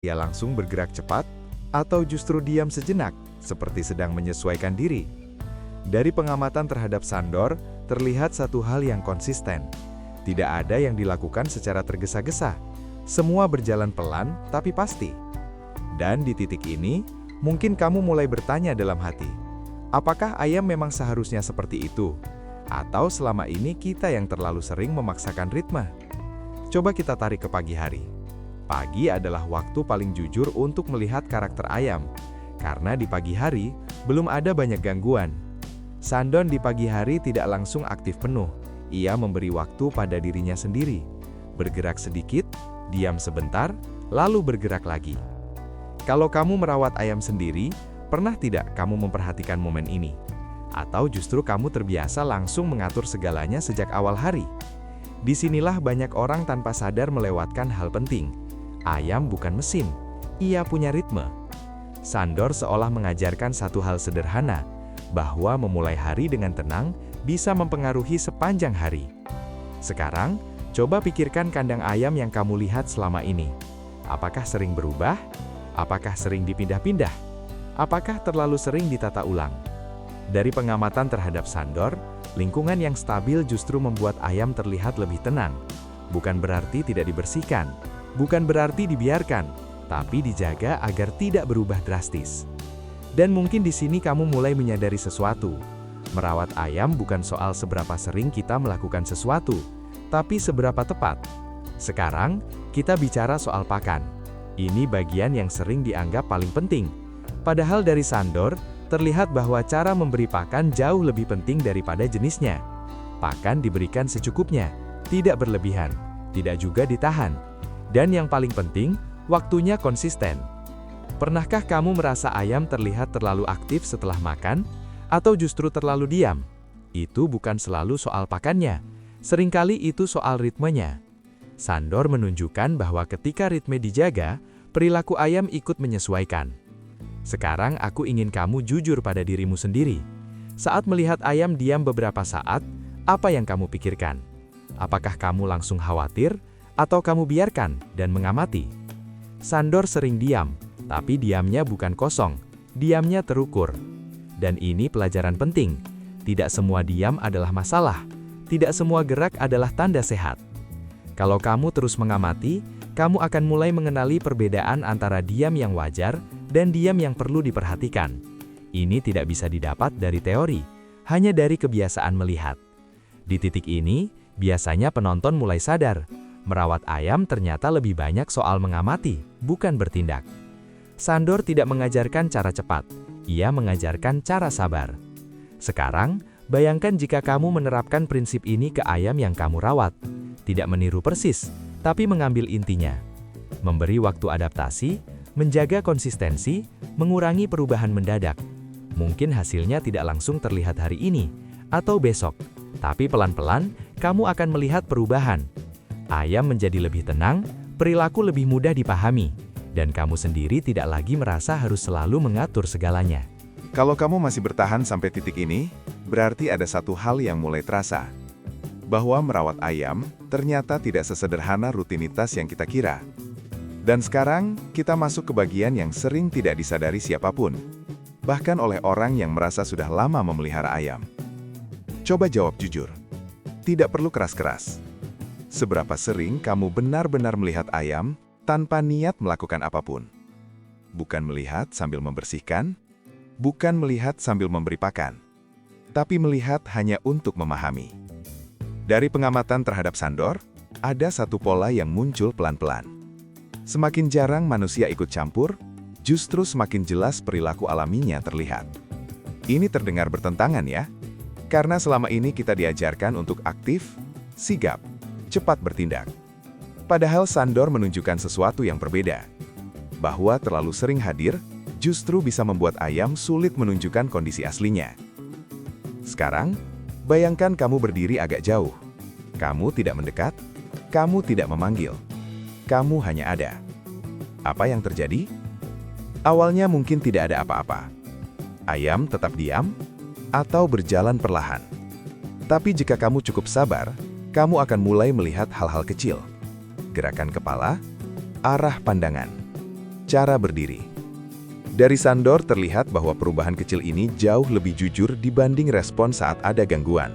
Ia langsung bergerak cepat, atau justru diam sejenak, seperti sedang menyesuaikan diri. Dari pengamatan terhadap Sandor, terlihat satu hal yang konsisten. Tidak ada yang dilakukan secara tergesa-gesa. Semua berjalan pelan, tapi pasti. Dan di titik ini, mungkin kamu mulai bertanya dalam hati, apakah ayam memang seharusnya seperti itu? Atau selama ini kita yang terlalu sering memaksakan ritme? Coba kita tarik ke pagi hari. Pagi adalah waktu paling jujur untuk melihat karakter ayam, karena di pagi hari belum ada banyak gangguan. Sandor di pagi hari tidak langsung aktif penuh. Ia memberi waktu pada dirinya sendiri, bergerak sedikit, diam sebentar, lalu bergerak lagi. Kalau kamu merawat ayam sendiri, pernah tidak kamu memperhatikan momen ini? Atau justru kamu terbiasa langsung mengatur segalanya sejak awal hari? Disinilah banyak orang tanpa sadar melewatkan hal penting. Ayam bukan mesin, ia punya ritme. Sandor seolah mengajarkan satu hal sederhana, bahwa memulai hari dengan tenang bisa mempengaruhi sepanjang hari. Sekarang, coba pikirkan kandang ayam yang kamu lihat selama ini. Apakah sering berubah? Apakah sering dipindah-pindah? Apakah terlalu sering ditata ulang? Dari pengamatan terhadap Sandor, lingkungan yang stabil justru membuat ayam terlihat lebih tenang. Bukan berarti tidak dibersihkan, bukan berarti dibiarkan, tapi dijaga agar tidak berubah drastis. Dan mungkin di sini kamu mulai menyadari sesuatu. Merawat ayam bukan soal seberapa sering kita melakukan sesuatu, tapi seberapa tepat. Sekarang, kita bicara soal pakan. Ini bagian yang sering dianggap paling penting. Padahal dari Sandor, terlihat bahwa cara memberi pakan jauh lebih penting daripada jenisnya. Pakan diberikan secukupnya, tidak berlebihan, tidak juga ditahan. Dan yang paling penting, waktunya konsisten. Pernahkah kamu merasa ayam terlihat terlalu aktif setelah makan, atau justru terlalu diam? Itu bukan selalu soal pakannya. Seringkali itu soal ritmenya. Sandor menunjukkan bahwa ketika ritme dijaga, perilaku ayam ikut menyesuaikan. Sekarang aku ingin kamu jujur pada dirimu sendiri. Saat melihat ayam diam beberapa saat, apa yang kamu pikirkan? Apakah kamu langsung khawatir, atau kamu biarkan dan mengamati? Sandor sering diam, tapi diamnya bukan kosong, diamnya terukur. Dan ini pelajaran penting. Tidak semua diam adalah masalah. Tidak semua gerak adalah tanda sehat. Kalau kamu terus mengamati, kamu akan mulai mengenali perbedaan antara diam yang wajar dan diam yang perlu diperhatikan. Ini tidak bisa didapat dari teori, hanya dari kebiasaan melihat. Di titik ini, biasanya penonton mulai sadar, merawat ayam ternyata lebih banyak soal mengamati, bukan bertindak. Sandor tidak mengajarkan cara cepat, ia mengajarkan cara sabar. Sekarang, bayangkan jika kamu menerapkan prinsip ini ke ayam yang kamu rawat. Tidak meniru persis, tapi mengambil intinya. Memberi waktu adaptasi, menjaga konsistensi, mengurangi perubahan mendadak. Mungkin hasilnya tidak langsung terlihat hari ini, atau besok. Tapi pelan-pelan, kamu akan melihat perubahan. Ayam menjadi lebih tenang, perilaku lebih mudah dipahami, dan kamu sendiri tidak lagi merasa harus selalu mengatur segalanya. Kalau kamu masih bertahan sampai titik ini, berarti ada satu hal yang mulai terasa. Bahwa merawat ayam ternyata tidak sesederhana rutinitas yang kita kira. Dan sekarang, kita masuk ke bagian yang sering tidak disadari siapapun. Bahkan oleh orang yang merasa sudah lama memelihara ayam. Coba jawab jujur. Tidak perlu keras-keras. Seberapa sering kamu benar-benar melihat ayam tanpa niat melakukan apapun? Bukan melihat sambil membersihkan, bukan melihat sambil memberi pakan, tapi melihat hanya untuk memahami. Dari pengamatan terhadap Sandor, ada satu pola yang muncul pelan-pelan. Semakin jarang manusia ikut campur, justru semakin jelas perilaku alaminya terlihat. Ini terdengar bertentangan ya, karena selama ini kita diajarkan untuk aktif, sigap, cepat bertindak. Padahal Sandor menunjukkan sesuatu yang berbeda. Bahwa terlalu sering hadir, justru bisa membuat ayam sulit menunjukkan kondisi aslinya. Sekarang, bayangkan kamu berdiri agak jauh. Kamu tidak mendekat, kamu tidak memanggil. Kamu hanya ada. Apa yang terjadi? Awalnya mungkin tidak ada apa-apa. Ayam tetap diam, atau berjalan perlahan. Tapi jika kamu cukup sabar, kamu akan mulai melihat hal-hal kecil. Gerakan kepala, arah pandangan, cara berdiri. Dari Sandor terlihat bahwa perubahan kecil ini jauh lebih jujur dibanding respon saat ada gangguan.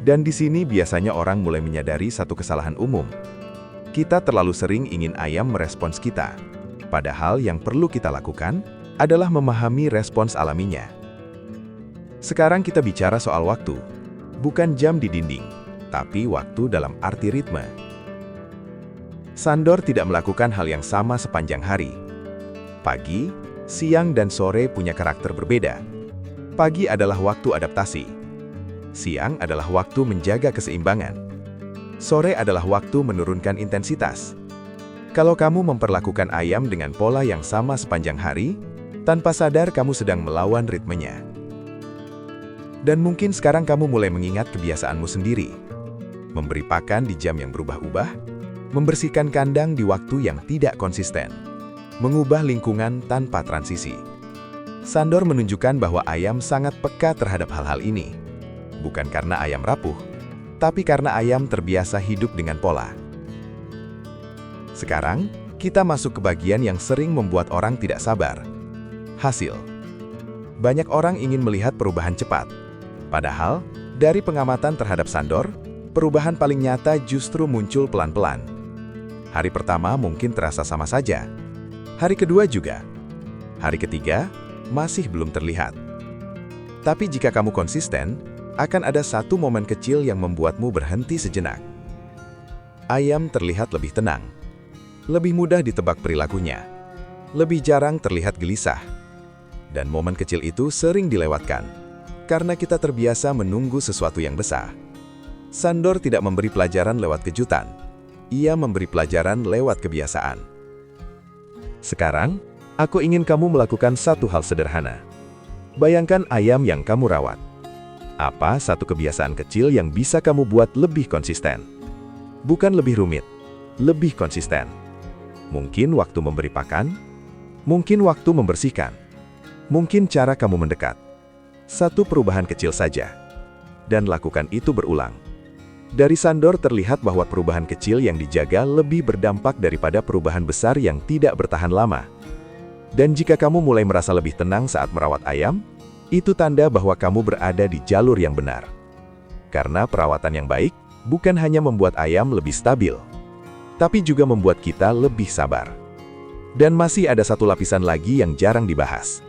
Dan di sini biasanya orang mulai menyadari satu kesalahan umum. Kita terlalu sering ingin ayam merespons kita. Padahal yang perlu kita lakukan adalah memahami respons alaminya. Sekarang kita bicara soal waktu. Bukan jam di dinding, tapi waktu dalam arti ritme. Sandor tidak melakukan hal yang sama sepanjang hari. Pagi, siang dan sore punya karakter berbeda. Pagi adalah waktu adaptasi. Siang adalah waktu menjaga keseimbangan. Sore adalah waktu menurunkan intensitas. Kalau kamu memperlakukan ayam dengan pola yang sama sepanjang hari, tanpa sadar kamu sedang melawan ritmenya. Dan mungkin sekarang kamu mulai mengingat kebiasaanmu sendiri. Memberi pakan di jam yang berubah-ubah, membersihkan kandang di waktu yang tidak konsisten, mengubah lingkungan tanpa transisi. Sandor menunjukkan bahwa ayam sangat peka terhadap hal-hal ini. Bukan karena ayam rapuh, tapi karena ayam terbiasa hidup dengan pola. Sekarang, kita masuk ke bagian yang sering membuat orang tidak sabar. Hasil. Banyak orang ingin melihat perubahan cepat. Padahal, dari pengamatan terhadap Sandor, perubahan paling nyata justru muncul pelan-pelan. Hari pertama mungkin terasa sama saja. Hari kedua juga. Hari ketiga, masih belum terlihat. Tapi jika kamu konsisten, akan ada satu momen kecil yang membuatmu berhenti sejenak. Ayam terlihat lebih tenang. Lebih mudah ditebak perilakunya. Lebih jarang terlihat gelisah. Dan momen kecil itu sering dilewatkan, karena kita terbiasa menunggu sesuatu yang besar. Sandor tidak memberi pelajaran lewat kejutan. Ia memberi pelajaran lewat kebiasaan. Sekarang, aku ingin kamu melakukan satu hal sederhana. Bayangkan ayam yang kamu rawat. Apa satu kebiasaan kecil yang bisa kamu buat lebih konsisten? Bukan lebih rumit, lebih konsisten. Mungkin waktu memberi pakan, mungkin waktu membersihkan, mungkin cara kamu mendekat. Satu perubahan kecil saja. Dan lakukan itu berulang. Dari Sandor terlihat bahwa perubahan kecil yang dijaga lebih berdampak daripada perubahan besar yang tidak bertahan lama. Dan jika kamu mulai merasa lebih tenang saat merawat ayam, itu tanda bahwa kamu berada di jalur yang benar. Karena perawatan yang baik bukan hanya membuat ayam lebih stabil, tapi juga membuat kita lebih sabar. Dan masih ada satu lapisan lagi yang jarang dibahas.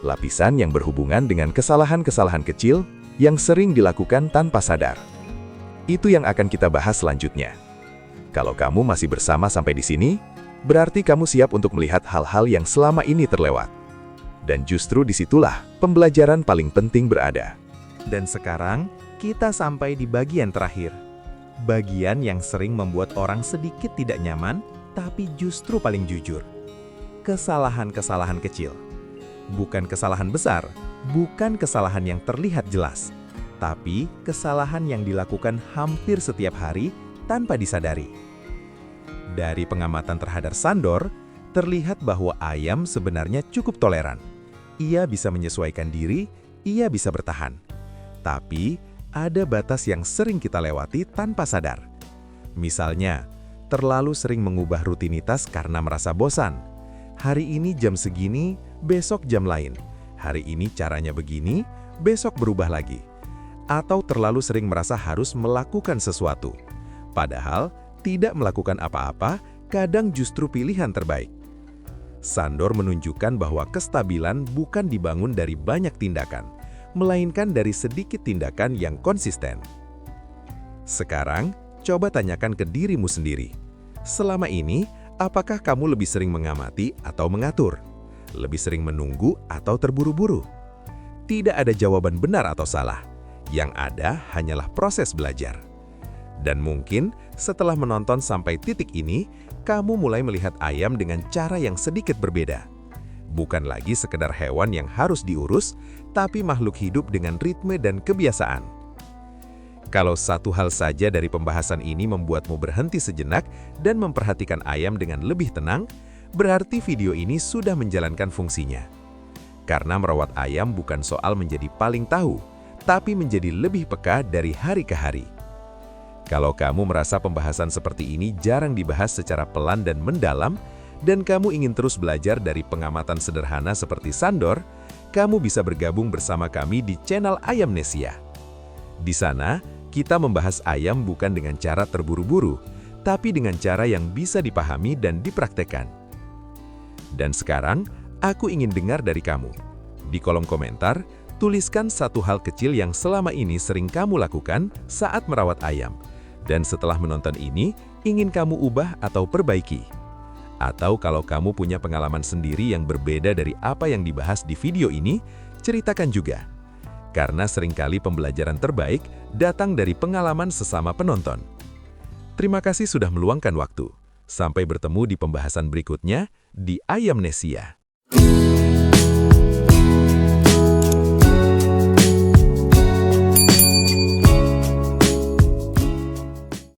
Lapisan yang berhubungan dengan kesalahan-kesalahan kecil yang sering dilakukan tanpa sadar. Itu yang akan kita bahas selanjutnya. Kalau kamu masih bersama sampai di sini, berarti kamu siap untuk melihat hal-hal yang selama ini terlewat. Dan justru disitulah pembelajaran paling penting berada. Dan sekarang, kita sampai di bagian terakhir. Bagian yang sering membuat orang sedikit tidak nyaman, tapi justru paling jujur. Kesalahan-kesalahan kecil. Bukan kesalahan besar, bukan kesalahan yang terlihat jelas, tapi kesalahan yang dilakukan hampir setiap hari tanpa disadari. Dari pengamatan terhadap Sandor, terlihat bahwa ayam sebenarnya cukup toleran. Ia bisa menyesuaikan diri, ia bisa bertahan. Tapi, ada batas yang sering kita lewati tanpa sadar. Misalnya, terlalu sering mengubah rutinitas karena merasa bosan. Hari ini jam segini, besok jam lain. Hari ini caranya begini, besok berubah lagi. Atau terlalu sering merasa harus melakukan sesuatu. Padahal, tidak melakukan apa-apa kadang justru pilihan terbaik. Sandor menunjukkan bahwa kestabilan bukan dibangun dari banyak tindakan, melainkan dari sedikit tindakan yang konsisten. Sekarang, coba tanyakan ke dirimu sendiri. Selama ini, apakah kamu lebih sering mengamati atau mengatur? Lebih sering menunggu atau terburu-buru? Tidak ada jawaban benar atau salah. Yang ada hanyalah proses belajar. Dan mungkin setelah menonton sampai titik ini, kamu mulai melihat ayam dengan cara yang sedikit berbeda. Bukan lagi sekedar hewan yang harus diurus, tapi makhluk hidup dengan ritme dan kebiasaan. Kalau satu hal saja dari pembahasan ini membuatmu berhenti sejenak dan memperhatikan ayam dengan lebih tenang, berarti video ini sudah menjalankan fungsinya. Karena merawat ayam bukan soal menjadi paling tahu, tapi menjadi lebih peka dari hari ke hari. Kalau kamu merasa pembahasan seperti ini jarang dibahas secara pelan dan mendalam, dan kamu ingin terus belajar dari pengamatan sederhana seperti Sandor, kamu bisa bergabung bersama kami di channel Ayamnesia. Di sana, kita membahas ayam bukan dengan cara terburu-buru, tapi dengan cara yang bisa dipahami dan dipraktekkan. Dan sekarang, aku ingin dengar dari kamu. Di kolom komentar, tuliskan satu hal kecil yang selama ini sering kamu lakukan saat merawat ayam. Dan setelah menonton ini, ingin kamu ubah atau perbaiki. Atau kalau kamu punya pengalaman sendiri yang berbeda dari apa yang dibahas di video ini, ceritakan juga. Karena seringkali pembelajaran terbaik datang dari pengalaman sesama penonton. Terima kasih sudah meluangkan waktu. Sampai bertemu di pembahasan berikutnya di Ayamnesia.